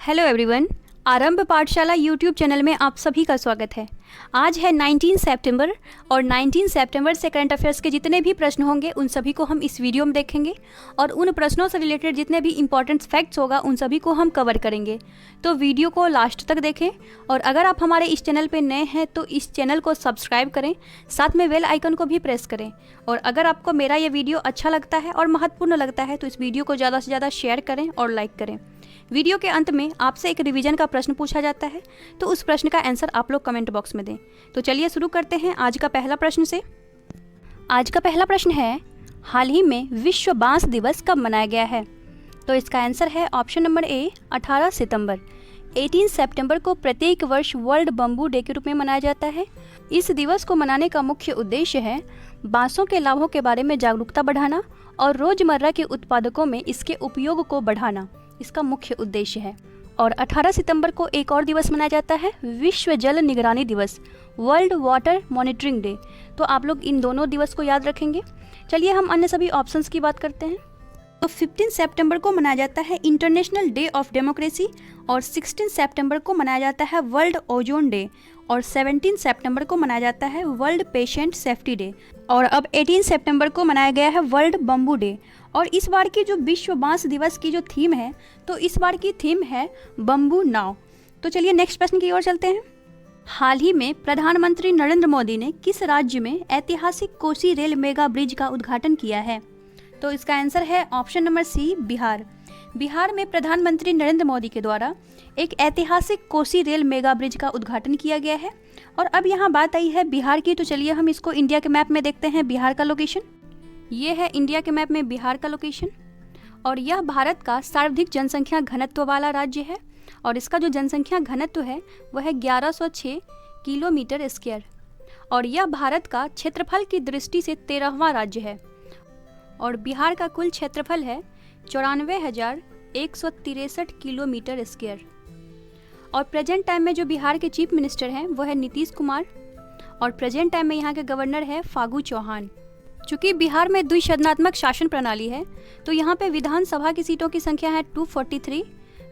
Hello everyone, आरंभ पाठशाला YouTube channel में आप सभी का स्वागत है। आज है 19 सितंबर और 19 सितंबर से करंट अफेयर्स के जितने भी प्रश्न होंगे उन सभी को हम इस वीडियो में देखेंगे और उन प्रश्नों से रिलेटेड जितने भी इंपॉर्टेंट फैक्ट्स होगा उन सभी को हम कवर करेंगे। तो वीडियो को लास्ट तक देखें और अगर आप हमारे इस चैनल पर नए हैं तो इस चैनल को सब्सक्राइब करें, साथ में बेल आइकन को भी प्रेस करें। और अगर आपको मेरा ये वीडियो अच्छा लगता है और महत्वपूर्ण लगता है तो इस वीडियो को ज़्यादा से ज़्यादा शेयर करें और लाइक करें। वीडियो के अंत में आपसे एक रिवीजन का प्रश्न पूछा जाता है, तो उस प्रश्न का आंसर आप लोग कमेंट बॉक्स में दें। तो चलिए शुरू करते हैं आज का पहला प्रश्न से। आज का पहला प्रश्न है, हाल ही में विश्व बांस दिवस कब मनाया गया है? तो इसका आंसर है ऑप्शन नंबर ए 18 सितंबर। 18 सितंबर को प्रत्येक वर्ष वर्ल्ड बम्बू डे के रूप में मनाया जाता है। इस दिवस को मनाने का मुख्य उद्देश्य है बांसों के लाभों के बारे में जागरूकता बढ़ाना और रोजमर्रा के उत्पादकों में इसके उपयोग को बढ़ाना इसका मुख्य उद्देश्य है। और 18 सितंबर को एक और दिवस मनाया जाता है, विश्व जल निगरानी दिवस, वर्ल्ड वाटर मॉनिटरिंग डे। तो आप लोग इन दोनों दिवस को याद रखेंगे। चलिए हम अन्य सभी ऑप्शंस की बात करते हैं। तो 15 सितंबर को मनाया जाता है इंटरनेशनल डे ऑफ डेमोक्रेसी और 16 सितंबर को मनाया जाता है वर्ल्ड ओजोन डे और 17 सितंबर को मनाया जाता है वर्ल्ड पेशेंट सेफ्टी डे और अब 18 सितंबर को मनाया गया है वर्ल्ड बम्बू डे। और इस बार की जो विश्व बांस दिवस की जो थीम है, तो इस बार की थीम है बम्बू नाव। तो चलिए नेक्स्ट प्रश्न की ओर चलते हैं। हाल ही में प्रधानमंत्री नरेंद्र मोदी ने किस राज्य में ऐतिहासिक कोसी रेल मेगा ब्रिज का उद्घाटन किया है? तो इसका आंसर है option number C Bihar. Bihar में प्रधानमंत्री नरेंद्र मोदी के द्वारा एक ऐतिहासिक कोसी रेल मेगा ब्रिज का उद्घाटन किया गया है। और अब यहाँ बात आई है बिहार की, तो चलिए हम इसको इंडिया के मैप में देखते हैं। बिहार का लोकेशन ये है, इंडिया के मैप में बिहार का लोकेशन। और यह भारत का सर्वाधिक जनसंख्या घनत्व वाला राज्य है और इसका जो जनसंख्या घनत्व है वह है 1106 किलोमीटर स्क्वायर। और यह भारत का क्षेत्रफल की दृष्टि से 13वां राज्य है और बिहार का कुल क्षेत्रफल है 94,163 किलोमीटर स्क्वायर। और प्रेजेंट टाइम में जो बिहार के चीफ मिनिस्टर हैं वो है नीतीश कुमार और प्रेजेंट टाइम में यहाँ के गवर्नर है फागू चौहान। चूँकि बिहार में द्विसदनात्मक शासन प्रणाली है तो यहाँ पे विधानसभा की सीटों की संख्या है 243,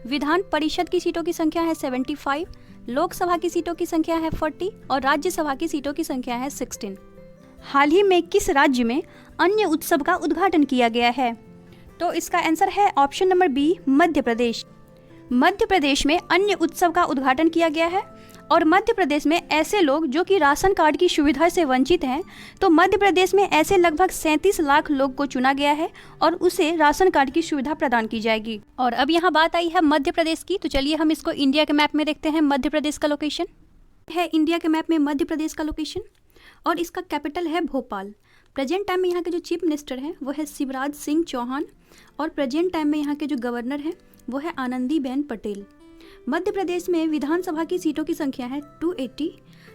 विधान परिषद की सीटों की संख्या है 75, लोकसभा की सीटों की संख्या है 40 और राज्यसभा की सीटों की संख्या है 16। हाल ही में किस राज्य में अन्य उत्सव का उद्घाटन किया गया है? तो इसका आंसर है option number B Madhya Pradesh. Madhya Pradesh में अन्य उत्सव का उद्घाटन किया गया है और मध्य प्रदेश में ऐसे लोग जो कि राशन कार्ड की सुविधा से वंचित हैं, तो मध्य प्रदेश में ऐसे लगभग 37 लाख लोग को चुना गया है और उसे राशन कार्ड की सुविधा प्रदान की जाएगी। और अब यहाँ बात आई है मध्य प्रदेश की, तो चलिए हम इसको इंडिया के मैप में देखते हैं। मध्य प्रदेश का लोकेशन है, इंडिया के मैप में मध्य प्रदेश का लोकेशन और इसका कैपिटल है भोपाल। प्रेजेंट टाइम में यहाँ के जो चीफ मिनिस्टर हैं वो है शिवराज सिंह चौहान और प्रेजेंट टाइम में यहाँ के जो गवर्नर हैं वो है आनंदीबेन पटेल। मध्य प्रदेश में विधानसभा की सीटों की संख्या है 280,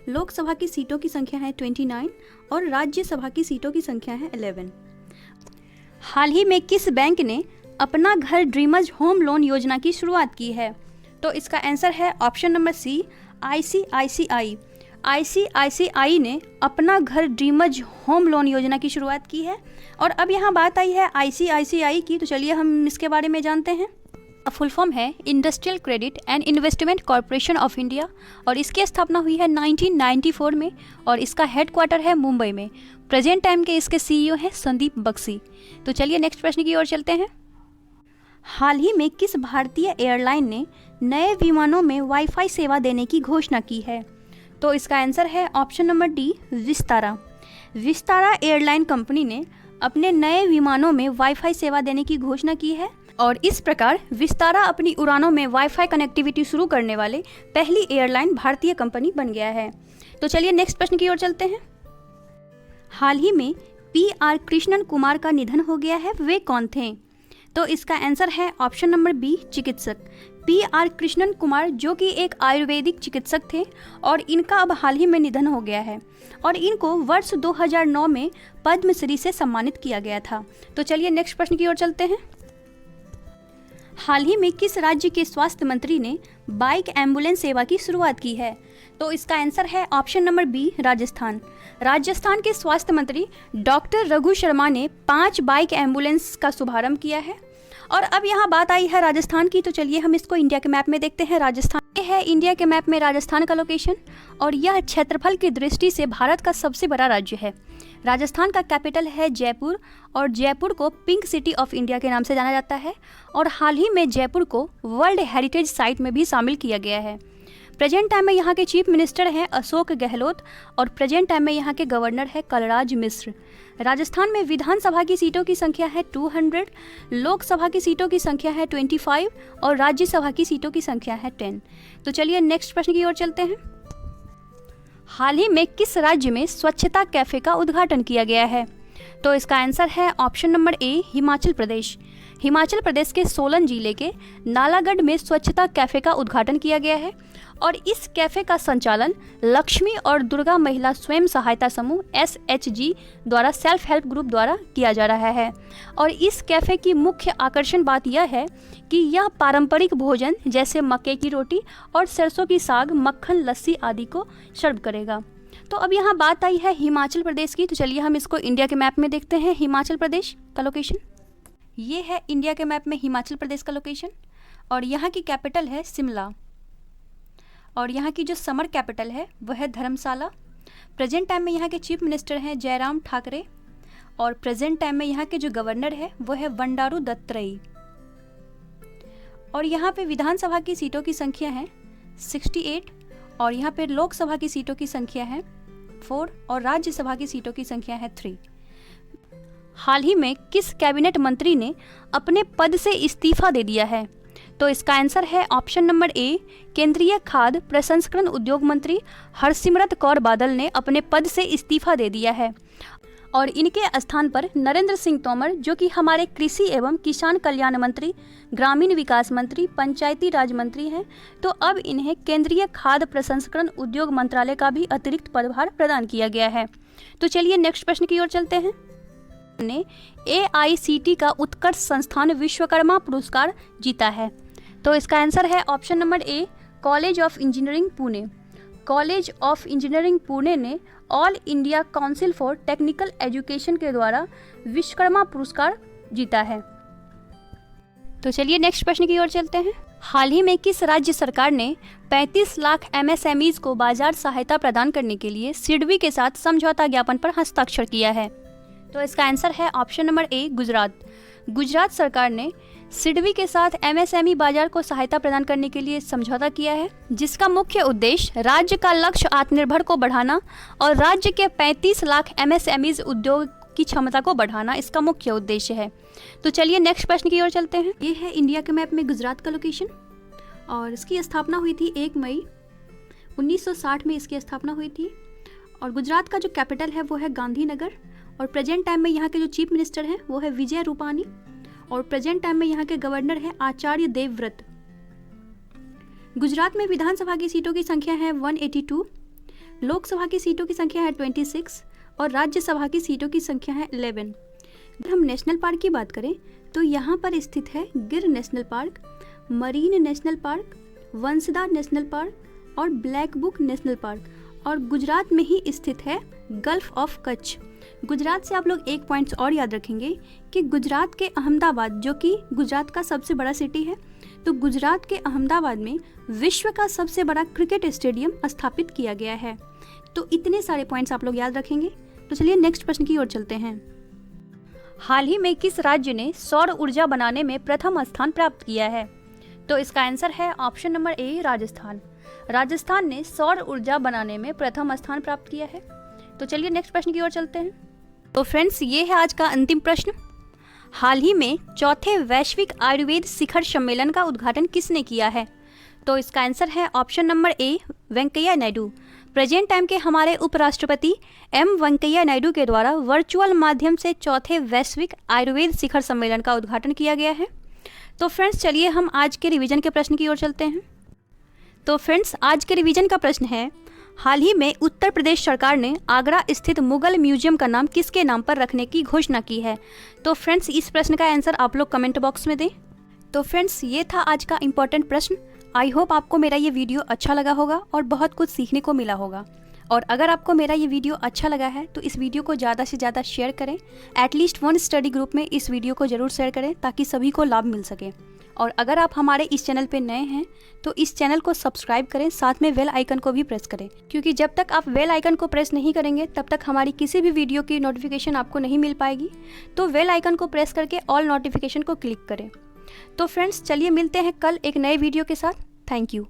लोकसभा की सीटों की संख्या है 29 और राज्यसभा की सीटों की संख्या है 11। हाल ही में किस बैंक ने अपना घर ड्रीमर्स होम लोन योजना की शुरुआत की है? तो इसका आंसर है option number C ICICI। ICICI ने अपना घर ड्रीमर्स होम लोन योजना की शुरुआत की है। और अब यहाँ बात आई है ICICI की, तो चलिए हम इसके बारे में जानते हैं। फुल फॉर्म है industrial credit and investment corporation of India और इसकी स्थापना हुई है 1994 में और इसका हेडक्वार्टर है मुंबई में। प्रेजेंट टाइम के इसके CEO हैं संदीप बख्शी। तो चलिए नेक्स्ट प्रश्न की ओर चलते हैं। हाल ही में किस भारतीय एयरलाइन ने नए विमानों में वाईफाई सेवा देने की घोषणा की है? तो इसका आंसर है option number D Vistara. Vistara airline company ने अपने नए विमानों में वाईफाई सेवा देने की घोषणा की है और इस प्रकार विस्तारा अपनी उड़ानों में वाईफाई कनेक्टिविटी शुरू करने वाले पहली एयरलाइन भारतीय कंपनी बन गया है। तो चलिए नेक्स्ट प्रश्न की ओर चलते हैं। हाल ही में PR कृष्णन कुमार का निधन हो गया है, वे कौन थे? तो इसका आंसर है ऑप्शन नंबर बी चिकित्सक। PR कृष्णन कुमार जो कि एक आयुर्वेदिक चिकित्सक थे और इनका अब हाल ही में निधन हो गया है और इनको वर्ष 2009 में पद्मश्री से सम्मानित किया गया था। तो चलिए नेक्स्ट प्रश्न की ओर चलते हैं। हाल ही में किस राज्य के स्वास्थ्य मंत्री ने बाइक एम्बुलेंस सेवा की शुरुआत की है? तो इसका आंसर है option number B Rajasthan. Rajasthan के स्वास्थ्य मंत्री डॉक्टर रघु शर्मा ने 5 बाइक एम्बुलेंस का शुभारंभ किया है और अब यहाँ बात आई है राजस्थान की, तो चलिए हम इसको इंडिया के मैप में देखते हैं। राजस्थान ये है इंडिया के मैप में राजस्थान का लोकेशन, और यह क्षेत्रफल की दृष्टि से भारत का सबसे बड़ा राज्य है। राजस्थान का कैपिटल है जयपुर, और जयपुर को पिंक सिटी ऑफ इंडिया के नाम से जाना जाता है, और हाल ही में जयपुर को वर्ल्ड हेरिटेज साइट में भी शामिल किया गया है। प्रेजेंट टाइम में यहाँ के चीफ मिनिस्टर हैं अशोक गहलोत, और प्रेजेंट टाइम में यहाँ के गवर्नर है कलराज मिश्र। राजस्थान में विधानसभा की सीटों की संख्या है 200, लोकसभा की सीटों की संख्या है 25 और राज्यसभा की सीटों की संख्या है 10। तो चलिए नेक्स्ट प्रश्न की ओर चलते हैं। हाल ही में किस राज्य में स्वच्छता कैफे का उद्घाटन किया गया है? तो इसका आंसर है ऑप्शन नंबर ए, हिमाचल प्रदेश। हिमाचल प्रदेश के सोलन जिले के नालागढ़ में स्वच्छता कैफे का उद्घाटन किया गया है, और इस कैफे का संचालन लक्ष्मी और दुर्गा महिला स्वयं सहायता समूह SHG द्वारा सेल्फ हेल्प ग्रुप द्वारा किया जा रहा है। और इस कैफे की मुख्य आकर्षण बात यह है कि यह पारंपरिक भोजन जैसे मक्के की रोटी और सरसों की साग, मक्खन, लस्सी आदि को सर्व करेगा। तो अब यहाँ बात आई है हिमाचल प्रदेश की, तो चलिए हम इसको इंडिया के मैप में देखते हैं। हिमाचल प्रदेश का लोकेशन ये है इंडिया के मैप में हिमाचल प्रदेश का लोकेशन, और यहाँ की कैपिटल है शिमला, और यहाँ की जो समर कैपिटल है वह है धर्मशाला। प्रेजेंट टाइम में यहाँ के चीफ मिनिस्टर हैं जयराम ठाकरे, और प्रेजेंट टाइम में यहाँ के जो गवर्नर है वो है बंडारू दत्तात्रेय। और यहाँ पे विधानसभा की सीटों की संख्या है 68, और यहाँ पे लोकसभा की सीटों की संख्या है 4 और राज्यसभा की सीटों की संख्या है 3। हाल ही में किस कैबिनेट मंत्री ने अपने पद से इस्तीफा दे दिया है? तो इसका आंसर है ऑप्शन नंबर ए, केंद्रीय खाद्य प्रसंस्करण उद्योग मंत्री हरसिमरत कौर बादल ने अपने पद से इस्तीफा दे दिया है, और इनके स्थान पर नरेंद्र सिंह तोमर, जो कि हमारे कृषि एवं किसान कल्याण मंत्री, ग्रामीण विकास मंत्री, पंचायती राज मंत्री हैं, तो अब इन्हें केंद्रीय खाद्य प्रसंस्करण उद्योग मंत्रालय का भी अतिरिक्त पदभार प्रदान किया गया है। तो चलिए नेक्स्ट प्रश्न की ओर चलते हैं। ने AICT का उत्कर्ष संस्थान विश्वकर्मा पुरस्कार जीता है? तो इसका आंसर है option number A, college of engineering Pune. College of engineering Pune ने all India council for technical education के द्वारा विश्वकर्मा पुरस्कार जीता है। तो चलिए नेक्स्ट प्रश्न की ओर चलते हैं। हाल ही में किस राज्य सरकार ने 35 लाख MSMEs को बाजार सहायता प्रदान करने के लिए सिडबी के साथ समझौता ज्ञापन पर हस्ताक्षर किया है? तो इसका आंसर है ऑप्शन नंबर ए, गुजरात। गुजरात सरकार ने सिडबी के साथ MSME बाजार को सहायता प्रदान करने के लिए समझौता किया है, जिसका मुख्य उद्देश्य राज्य का लक्ष्य आत्मनिर्भर को बढ़ाना और राज्य के 35 लाख MSMEs उद्योग की क्षमता को बढ़ाना इसका मुख्य उद्देश्य है। तो चलिए नेक्स्ट प्रश्न की ओर चलते हैं। ये है इंडिया के मैप में गुजरात का लोकेशन, और इसकी स्थापना हुई थी 1 मई 1960 में इसकी स्थापना हुई थी, और गुजरात का जो कैपिटल है वो है गांधीनगर, और प्रेजेंट टाइम में यहाँ के जो चीफ मिनिस्टर हैं वो है विजय रूपानी, और प्रेजेंट टाइम में यहाँ के गवर्नर है आचार्य देवव्रत। गुजरात में विधानसभा की सीटों की संख्या है 182, लोकसभा की सीटों की संख्या है 26 और राज्यसभा की सीटों की संख्या है 11। अगर हम नेशनल पार्क की बात करें तो यहाँ पर स्थित है गिर national park, marine national park, Vansda national park और ब्लैक बुक नेशनल पार्क, और गुजरात में ही स्थित है गल्फ ऑफ कच्छ। गुजरात से आप लोग एक पॉइंट्स और याद रखेंगे कि गुजरात के अहमदाबाद, जो कि गुजरात का सबसे बड़ा सिटी है, तो गुजरात के अहमदाबाद में विश्व का सबसे बड़ा क्रिकेट स्टेडियम स्थापित किया गया है। तो इतने सारे पॉइंट्स आप लोग याद रखेंगे। तो चलिए नेक्स्ट प्रश्न की ओर चलते हैं। हाल ही में किस राज्य ने सौर ऊर्जा बनाने में प्रथम स्थान प्राप्त किया है? तो इसका आंसर है ऑप्शन नंबर ए, राजस्थान। राजस्थान ने सौर ऊर्जा बनाने में प्रथम स्थान प्राप्त किया है। तो चलिए नेक्स्ट प्रश्न की ओर चलते हैं। तो फ्रेंड्स, ये है आज का अंतिम प्रश्न। हाल ही में चौथे वैश्विक आयुर्वेद शिखर सम्मेलन का उद्घाटन किसने किया है? तो इसका आंसर है ऑप्शन नंबर ए, वेंकैया नायडू। प्रेजेंट टाइम के हमारे उपराष्ट्रपति वेंकैया नायडू के द्वारा वर्चुअल माध्यम से चौथे वैश्विक आयुर्वेद शिखर सम्मेलन का उद्घाटन किया गया है। तो फ्रेंड्स, चलिए हम आज के रिवीजन के प्रश्न की ओर चलते हैं। तो फ्रेंड्स, आज के रिवीजन का प्रश्न है, हाल ही में उत्तर प्रदेश सरकार ने आगरा स्थित मुगल म्यूजियम का नाम किसके नाम पर रखने की घोषणा की है? तो फ्रेंड्स, इस प्रश्न का आंसर आप लोग कमेंट बॉक्स में दें। तो फ्रेंड्स, ये था आज का इम्पोर्टेंट प्रश्न। आई होप आपको मेरा ये वीडियो अच्छा लगा होगा और बहुत कुछ सीखने को मिला होगा। और अगर आपको मेरा ये वीडियो अच्छा लगा है तो इस वीडियो को ज़्यादा से ज़्यादा शेयर करें। एटलीस्ट 1 स्टडी ग्रुप में इस वीडियो को ज़रूर शेयर करें ताकि सभी को लाभ मिल सके। और अगर आप हमारे इस चैनल पे नए हैं तो इस चैनल को सब्सक्राइब करें, साथ में बेल आइकन को भी प्रेस करें, क्योंकि जब तक आप बेल आइकन को प्रेस नहीं करेंगे तब तक हमारी किसी भी वीडियो की नोटिफिकेशन आपको नहीं मिल पाएगी। तो बेल आइकन को प्रेस करके ऑल नोटिफिकेशन को क्लिक करें। तो फ्रेंड्स, चलिए मिलते हैं कल एक नए वीडियो के साथ। Thank you.